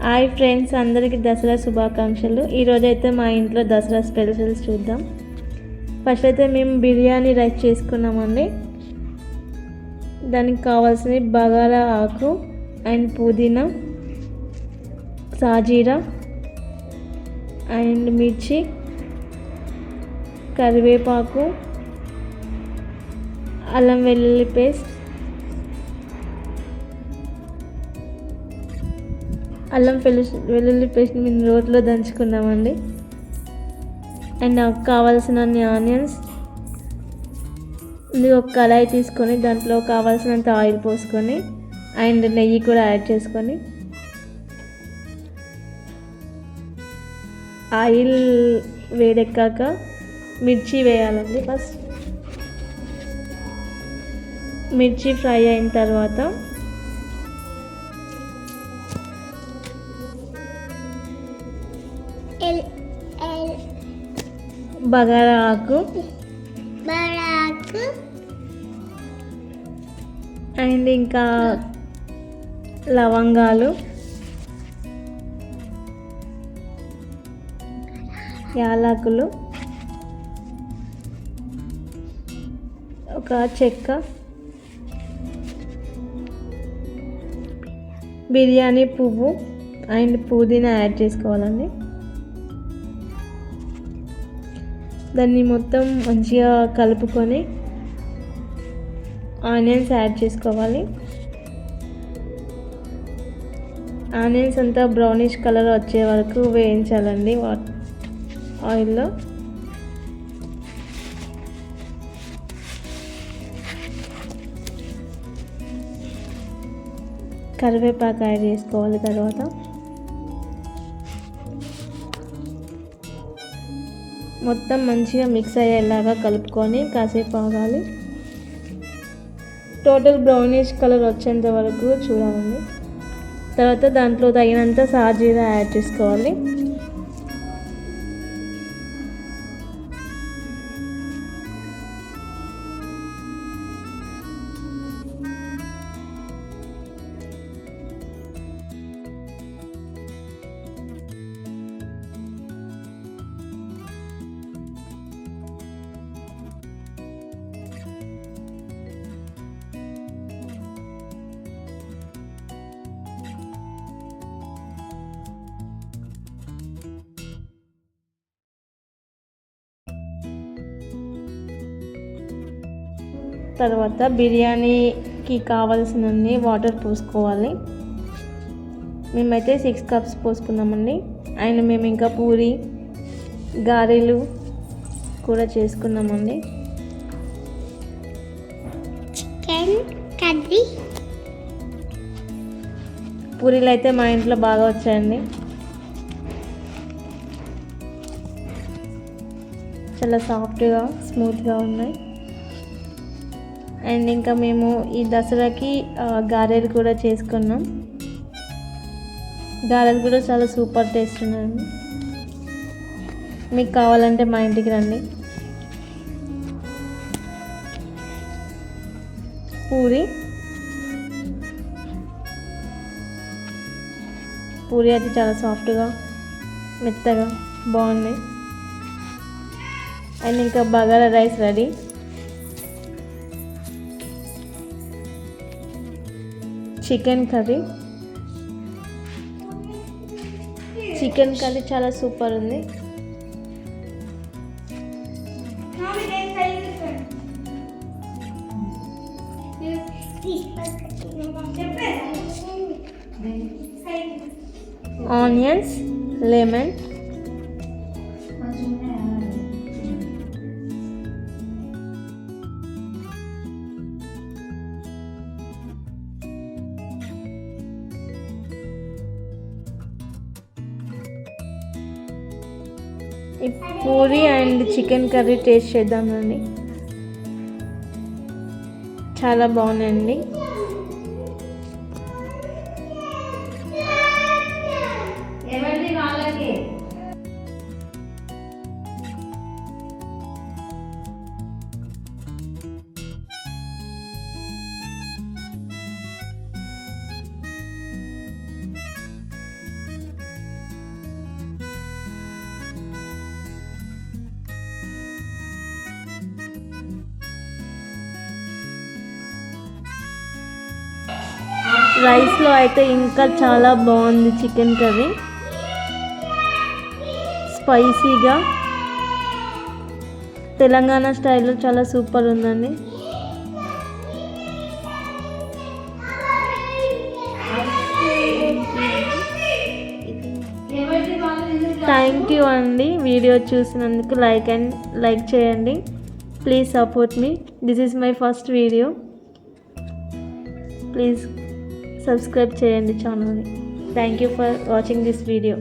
Hi friends, అందరికీ దసరా శుభాకాంక్షలు. ఈరోజైతే మా ఇంట్లో దసరా స్పెషల్స్ చూద్దాం. ఫస్ట్ అయితే మేము బిర్యానీ రైస్ చేసుకున్నామండి. దానికి కావాల్సిన బగారా ఆకు అండ్ పుదీనా, సాజీరా అండ్ మిర్చి, కరివేపాకు, అల్లం వెల్లుల్లి పేస్ట్, అల్లం వెల్లుల్లి పేస్ట్ మేము రోట్లో దంచుకున్నామండి. అండ్ నాకు కావాల్సినన్ని ఆనియన్స్. ఇది ఒక కళాయి తీసుకొని దాంట్లో కావాల్సినంత ఆయిల్ పోసుకొని అండ్ నెయ్యి కూడా యాడ్ చేసుకొని ఆయిల్ వేడెక్కాక మిర్చి వేయాలండి. ఫస్ట్ మిర్చి ఫ్రై అయిన తర్వాత బగారా ఆకు అండ్ ఇంకా లవంగాలు, యాలకులు, ఒక చెక్క, బిర్యానీ పువ్వు అండ్ పుదీనా యాడ్ చేసుకోవాలండి. దాన్ని మొత్తం మంచిగా కలుపుకొని ఆనియన్స్ యాడ్ చేసుకోవాలి. ఆనియన్స్ అంతా బ్రౌనిష్ కలర్ వచ్చే వరకు వేయించాలండి ఆయిల్లో. కరివేపాకు యాడ్ చేసుకోవాలి. తర్వాత మొత్తం మంచిగా మిక్స్ అయ్యేలాగా కలుపుకొని కాసేపు ఆగాలి. టోటల్ బ్రౌనిష్ కలర్ వచ్చేంత వరకు చూడాలండి. తర్వాత దాంట్లో తగినంత సాజీరా యాడ్ చేసుకోవాలి. తర్వాత బిర్యానీకి కావాల్సినన్ని వాటర్ పోసుకోవాలి. మేమైతే 6 కప్స్ పోసుకున్నామండి. అండ్ మేము ఇంకా పూరి, గారెలు కూడా చేసుకున్నామండి. చికెన్ కర్రీ, పూరీలు అయితే మా ఇంట్లో బాగా వచ్చాయండి. చాలా సాఫ్ట్గా స్మూత్గా ఉన్నాయి. అండ్ ఇంకా మేము ఈ దసరాకి గారెలు కూడా చేసుకున్నాం. గారెలు కూడా చాలా సూపర్ టేస్ట్ ఉన్నాయండి. మీకు కావాలంటే మా ఇంటికి రండి. పూరి అయితే చాలా సాఫ్ట్గా మెత్తగా బాగున్నాయి. అండ్ ఇంకా bagara rice ready. Chicken curry చాలా సూపర్ ఉంది. ఆనియన్స్, లెమన్, ఈ puri and chicken curry taste చేద్దామండి. చాలా బాగున్నాయండి. రైస్లో అయితే ఇంకా చాలా బాగుంది చికెన్ కర్రీ, స్పైసీగా తెలంగాణ స్టైల్లో చాలా సూపర్ ఉందండి. థ్యాంక్ యూ అండి, వీడియో చూసినందుకు లైక్ చేయండి. Please support me, this is my first video. Please subscribe చేయండి ఛానల్ని. Thank you for watching this video.